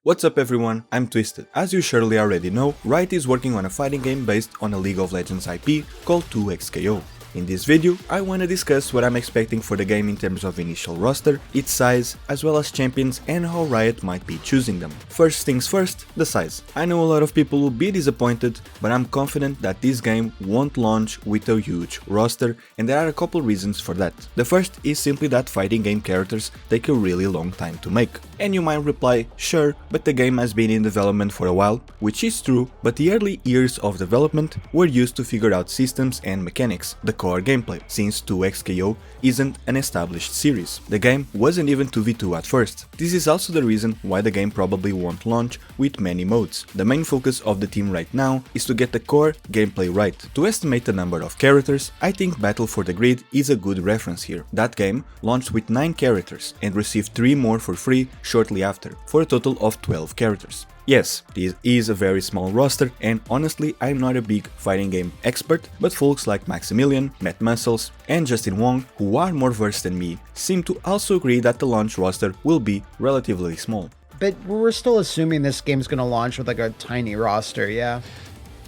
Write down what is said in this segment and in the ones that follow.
What's up everyone, I'm Twisted. As you surely already know, Riot is working on a fighting game based on a League of Legends IP called 2xKO. In this video, I wanna discuss what I'm expecting for the game in terms of initial roster, its size, as well as champions and how Riot might be choosing them. First things first, the size. I know a lot of people will be disappointed, but I'm confident that this game won't launch with a huge roster, and there are a couple reasons for that. The first is simply that fighting game characters take a really long time to make. And you might reply, sure, but the game has been in development for a while, which is true, but the early years of development were used to figure out systems and mechanics, the core gameplay, since 2xKO isn't an established series. The game wasn't even 2v2 at first. This is also the reason why the game probably won't launch with many modes. The main focus of the team right now is to get the core gameplay right. To estimate the number of characters, I think Battle for the Grid is a good reference here. That game launched with 9 characters and received 3 more for free shortly after, for a total of 12 characters. Yes, this is a very small roster, and honestly I'm not a big fighting game expert, but folks like Maximilian, Matt Muscles and Justin Wong, who are more versed than me, seem to also agree that the launch roster will be relatively small. But we're still assuming this game's gonna launch with like a tiny roster, yeah?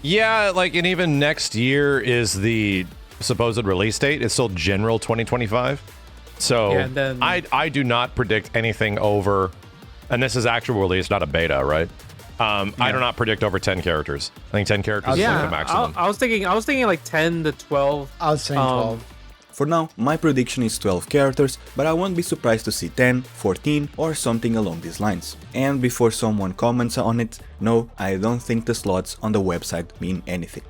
Yeah, and even next year is the supposed release date. It's still general 2025. So Yeah, and then- I do not predict anything over, and this is actual release, not a beta, right? I do not predict over 10 characters. I think 10 characters is Yeah, the maximum. I was thinking like 10 to 12. I was saying 12. For now, my prediction is 12 characters, but I won't be surprised to see 10, 14 or something along these lines. And before someone comments on it, no, I don't think the slots on the website mean anything.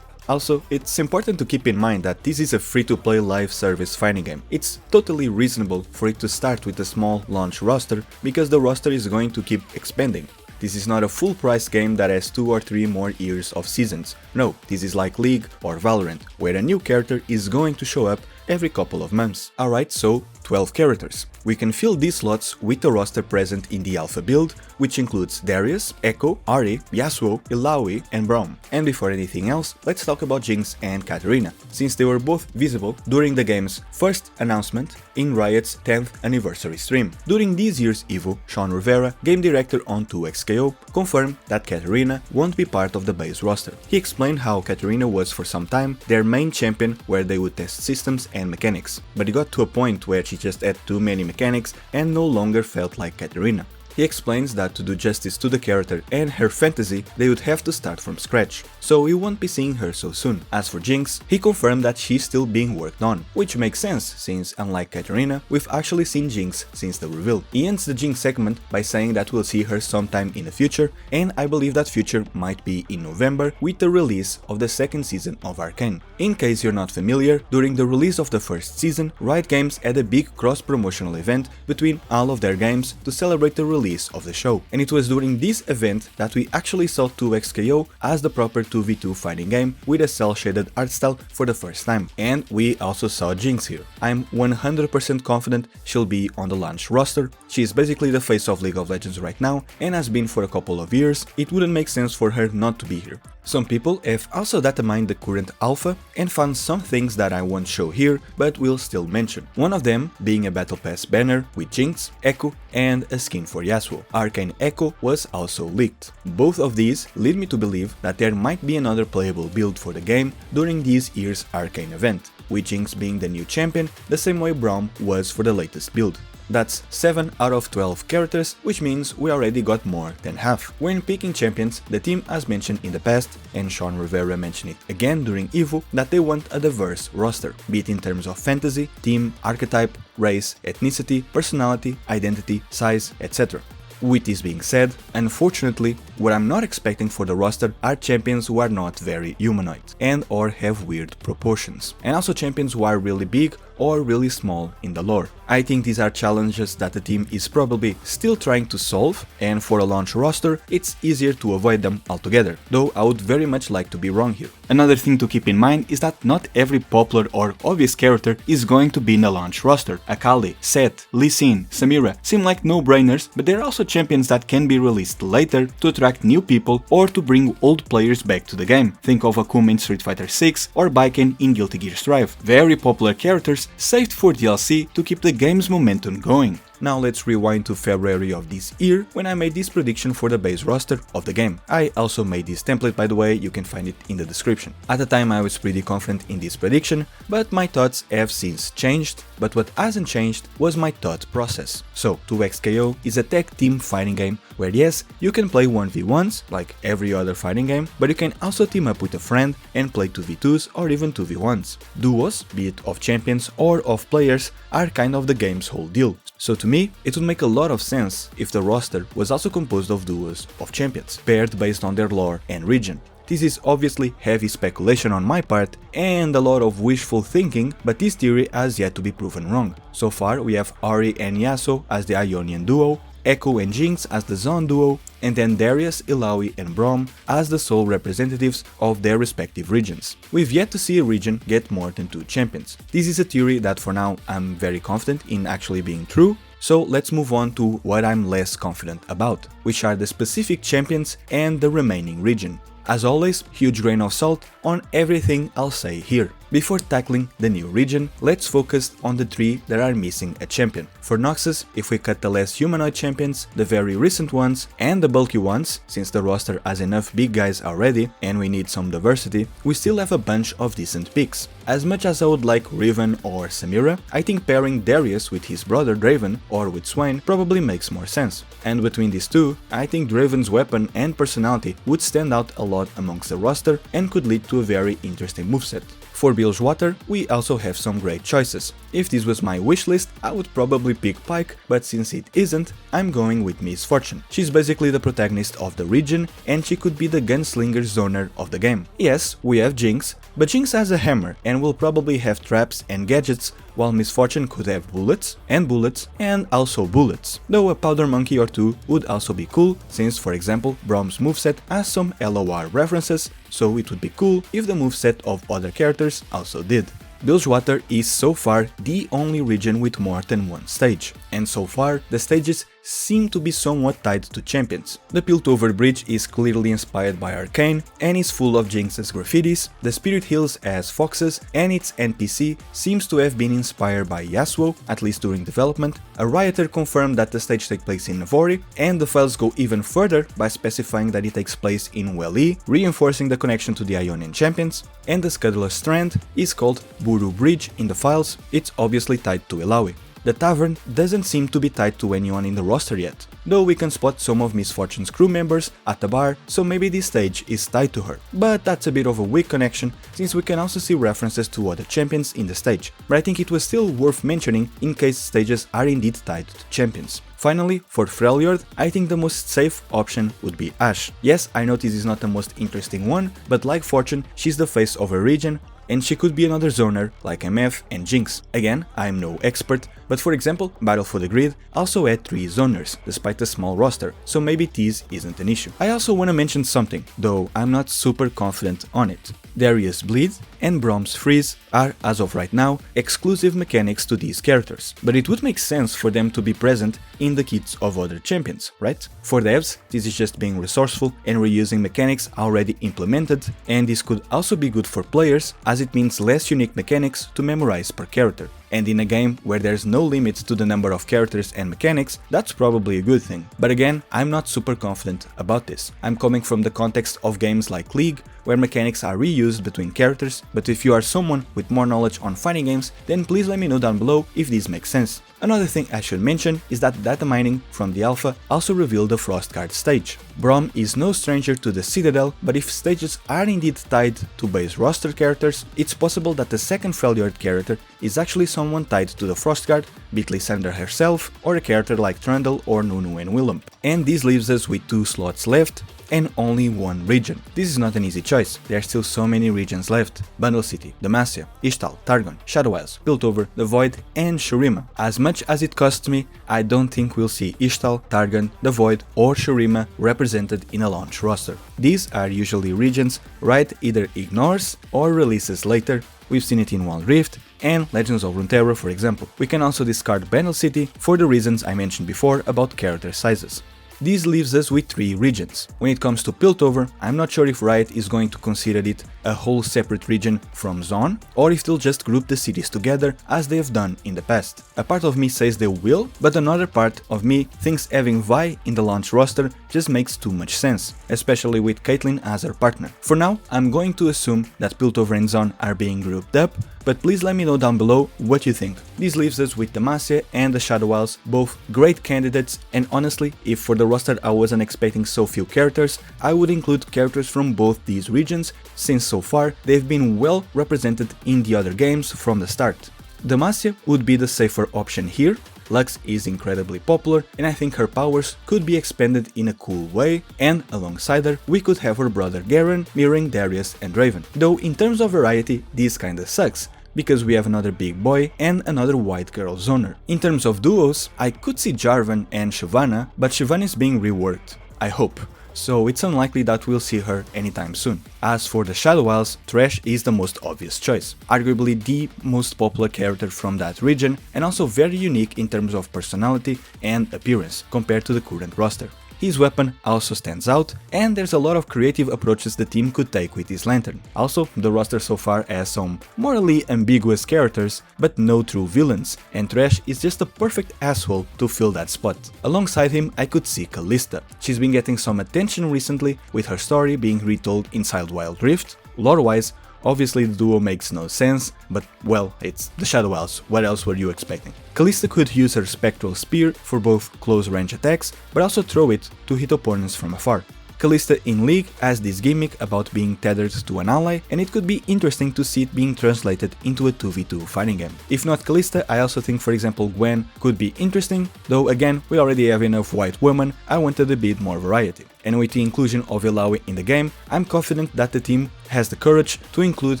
Also, it's important to keep in mind that this is a free-to-play live service fighting game. It's totally reasonable for it to start with a small launch roster, because the roster is going to keep expanding. This is not a full-price game that has 2 or 3 more years of seasons. No, this is like League or Valorant, where a new character is going to show up every couple of months. Alright, so 12 characters. We can fill these slots with the roster present in the alpha build, which includes Darius, Echo, Ahri, Yasuo, Illaoi and Braum. And before anything else, let's talk about Jinx and Katarina, since they were both visible during the game's first announcement in Riot's 10th anniversary stream. During this year's EVO, Sean Rivera, game director on 2xKO, confirmed that Katarina won't be part of the base roster. He explained how Katarina was for some time their main champion, where they would test systems and mechanics, but it got to a point where she just had too many mechanics and no longer felt like Katarina. He explains that to do justice to the character and her fantasy, they would have to start from scratch, so we won't be seeing her so soon. As for Jinx, he confirmed that she's still being worked on, which makes sense since, unlike Katarina, we've actually seen Jinx since the reveal. He ends the Jinx segment by saying that we'll see her sometime in the future, and I believe that future might be in November with the release of the second season of Arcane. In case you're not familiar, during the release of the first season, Riot Games had a big cross-promotional event between all of their games to celebrate the release of the show, and it was during this event that we actually saw 2xKO as the proper 2v2 fighting game with a cel-shaded art style for the first time, and we also saw Jinx here. I'm 100% confident she'll be on the launch roster. She's basically the face of League of Legends right now and has been for a couple of years. It wouldn't make sense for her not to be here. Some people have also data-mined the current alpha and found some things that I won't show here, but will still mention. One of them being a Battle Pass banner with Jinx, Echo and a skin for Yasuo. Arcane Echo was also leaked. Both of these lead me to believe that there might be another playable build for the game during this year's Arcane event, with Jinx being the new champion the same way Braum was for the latest build. That's 7 out of 12 characters, which means we already got more than half. When picking champions, the team has mentioned in the past, and Sean Rivera mentioned it again during EVO, that they want a diverse roster, be it in terms of fantasy, team, archetype, race, ethnicity, personality, identity, size, etc. With this being said, unfortunately, what I'm not expecting for the roster are champions who are not very humanoid and or have weird proportions, and also champions who are really big or really small in the lore. I think these are challenges that the team is probably still trying to solve, and for a launch roster, it's easier to avoid them altogether, though I would very much like to be wrong here. Another thing to keep in mind is that not every popular or obvious character is going to be in a launch roster. Akali, Sett, Lee Sin, Samira seem like no-brainers, but they're also champions that can be released later to attract new people or to bring old players back to the game. Think of Akuma in Street Fighter 6 or Baiken in Guilty Gear Strive. Very popular characters saved for DLC to keep the game's momentum going. Now let's rewind to February of this year when I made this prediction for the base roster of the game. I also made this template, by the way, you can find it in the description. At the time I was pretty confident in this prediction, but my thoughts have since changed, but what hasn't changed was my thought process. So 2XKO is a tag team fighting game where yes, you can play 1v1s like every other fighting game, but you can also team up with a friend and play 2v2s or even 2v1s. Duos, be it of champions or of players, are kind of the game's whole deal. So to me, it would make a lot of sense if the roster was also composed of duos of champions, paired based on their lore and region. This is obviously heavy speculation on my part and a lot of wishful thinking, but this theory has yet to be proven wrong. So far we have Ahri and Yasuo as the Ionian duo, Echo and Jinx as the Zone duo, and then Darius, Illaoi and Braum as the sole representatives of their respective regions. We've yet to see a region get more than 2 champions. This is a theory that for now I'm very confident in actually being true, so let's move on to what I'm less confident about, which are the specific champions and the remaining region. As always, huge grain of salt on everything I'll say here. Before tackling the new region, let's focus on the 3 that are missing a champion. For Noxus, if we cut the less humanoid champions, the very recent ones, and the bulky ones, since the roster has enough big guys already and we need some diversity, we still have a bunch of decent picks. As much as I would like Riven or Samira, I think pairing Darius with his brother Draven or with Swain probably makes more sense. And between these two, I think Draven's weapon and personality would stand out a lot amongst the roster and could lead to a very interesting moveset. For Bilgewater, we also have some great choices. If this was my wishlist, I would probably pick Pyke, but since it isn't, I'm going with Miss Fortune. She's basically the protagonist of the region, and she could be the gunslinger zoner of the game. Yes, we have Jinx, but Jinx has a hammer and will probably have traps and gadgets, while Miss Fortune could have bullets, and also bullets. Though a powder monkey or 2 would also be cool, since for example Braum's moveset has some LOR references, so it would be cool if the moveset of other characters also did. Bilgewater is so far the only region with more than 1 stage, and so far the stages seem to be somewhat tied to champions. The Piltover bridge is clearly inspired by Arcane and is full of Jinx's graffitis, the Spirit Hills has foxes, and its NPC seems to have been inspired by Yasuo, at least during development. A Rioter confirmed that the stage takes place in Navori, and the files go even further by specifying that it takes place in Wel'E, reinforcing the connection to the Ionian champions, and the Scuddler Strand is called Buru Bridge in the files. It's obviously tied to Illaoi. The tavern doesn't seem to be tied to anyone in the roster yet, though we can spot some of Miss Fortune's crew members at the bar, so maybe this stage is tied to her. But that's a bit of a weak connection, since we can also see references to other champions in the stage, but I think it was still worth mentioning in case stages are indeed tied to champions. Finally, for Freljord, I think the most safe option would be Ashe. Yes, I know this is not the most interesting one, but like Fortune, she's the face of a region, and she could be another zoner like MF and Jinx. Again, I'm no expert, but for example, Battle for the Grid also had 3 zoners, despite a small roster, so maybe this isn't an issue. I also want to mention something, though I'm not super confident on it. Darius Bleed and Braum's Freeze are, as of right now, exclusive mechanics to these characters, but it would make sense for them to be present in the kits of other champions, right? For devs, this is just being resourceful and reusing mechanics already implemented, and this could also be good for players, as it means less unique mechanics to memorize per character. And in a game where there's no limit to the number of characters and mechanics, that's probably a good thing. But again, I'm not super confident about this. I'm coming from the context of games like League, where mechanics are reused between characters, but if you are someone with more knowledge on fighting games, then please let me know down below if this makes sense. Another thing I should mention is that data mining from the alpha also revealed the Frostguard stage. Braum is no stranger to the Citadel, but if stages are indeed tied to base roster characters, it's possible that the second Freljord character is actually someone tied to the Frostguard, be it Lysandra herself, or a character like Trundle or Nunu and Willump. And this leaves us with 2 slots left, and only 1 region. This is not an easy choice, there are still so many regions left: Bundle City, Demacia, Ixtal, Targon, Shadow Isles, Piltover, The Void and Shurima. As much as it costs me, I don't think we'll see Ixtal, Targon, The Void or Shurima represented in a launch roster. These are usually regions Riot either ignores or releases later. We've seen it in Wild Rift and Legends of Runeterra, for example. We can also discard Bundle City for the reasons I mentioned before about character sizes. this leaves us with 3 regions. When it comes to Piltover, I'm not sure if Riot is going to consider it a whole separate region from Zone, or if they'll just group the cities together as they have done in the past. A part of me says they will, but another part of me thinks having Vi in the launch roster just makes too much sense, especially with Caitlyn as her partner. For now, I'm going to assume that Piltover and Zone are being grouped up, but please let me know down below what you think. This leaves us with Demacia and the Shadow Isles, both great candidates, and honestly, if for the roster I wasn't expecting so few characters, I would include characters from both these regions, since so far they've been well represented in the other games from the start. Demacia would be the safer option here. Lux is incredibly popular, and I think her powers could be expanded in a cool way, and alongside her we could have her brother Garen mirroring Darius and Draven. Though in terms of variety this kinda sucks, because we have another big boy and another white girl zoner. In terms of duos, I could see Jarvan and Shyvana, but Shyvana is being reworked, I hope, so it's unlikely that we'll see her anytime soon. As for the Shadow Isles, Thresh is the most obvious choice, arguably the most popular character from that region, and also very unique in terms of personality and appearance compared to the current roster. His weapon also stands out, and there's a lot of creative approaches the team could take with his lantern. Also, the roster so far has some morally ambiguous characters, but no true villains, and Thresh is just a perfect asshole to fill that spot. Alongside him, I could see Kalista. She's been getting some attention recently, with her story being retold inside Wild Rift. Lore-wise, obviously the duo makes no sense, but well, it's the Shadow Isles, what else were you expecting? Kalista could use her Spectral Spear for both close range attacks, but also throw it to hit opponents from afar. Kalista in League has this gimmick about being tethered to an ally, and it could be interesting to see it being translated into a 2v2 fighting game. If not Kalista, I also think for example Gwen could be interesting, though again we already have enough white women, I wanted a bit more variety. And with the inclusion of Illaoi in the game, I'm confident that the team has the courage to include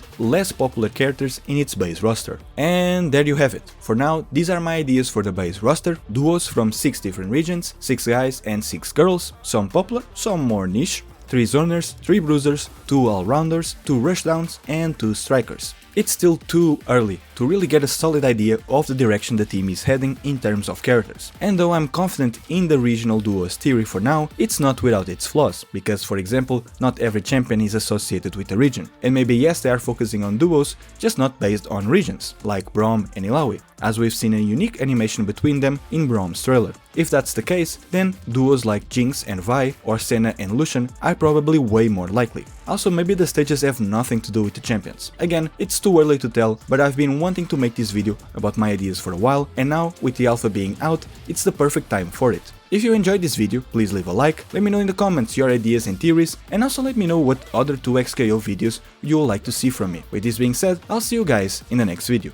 less popular characters in its base roster. And there you have it. For now, these are my ideas for the base roster, duos from 6 different regions, 6 guys and 6 girls, some popular, some more niche, 3 zoners, 3 bruisers, 2 all-rounders, 2 rushdowns and 2 strikers. It's still too early to really get a solid idea of the direction the team is heading in terms of characters. And though I'm confident in the regional duos theory for now, it's not without its flaws, because for example, not every champion is associated with a region, and maybe yes they are focusing on duos, just not based on regions, like Braum and Illaoi, as we've seen a unique animation between them in Braum's trailer. If that's the case, then duos like Jinx and Vi or Senna and Lucian are probably way more likely. Also, maybe the stages have nothing to do with the champions. Again, it's too early to tell, but I've been wanting to make this video about my ideas for a while, and now, with the alpha being out, it's the perfect time for it. If you enjoyed this video, please leave a like, let me know in the comments your ideas and theories, and also let me know what other 2xKO videos you would like to see from me. With this being said, I'll see you guys in the next video.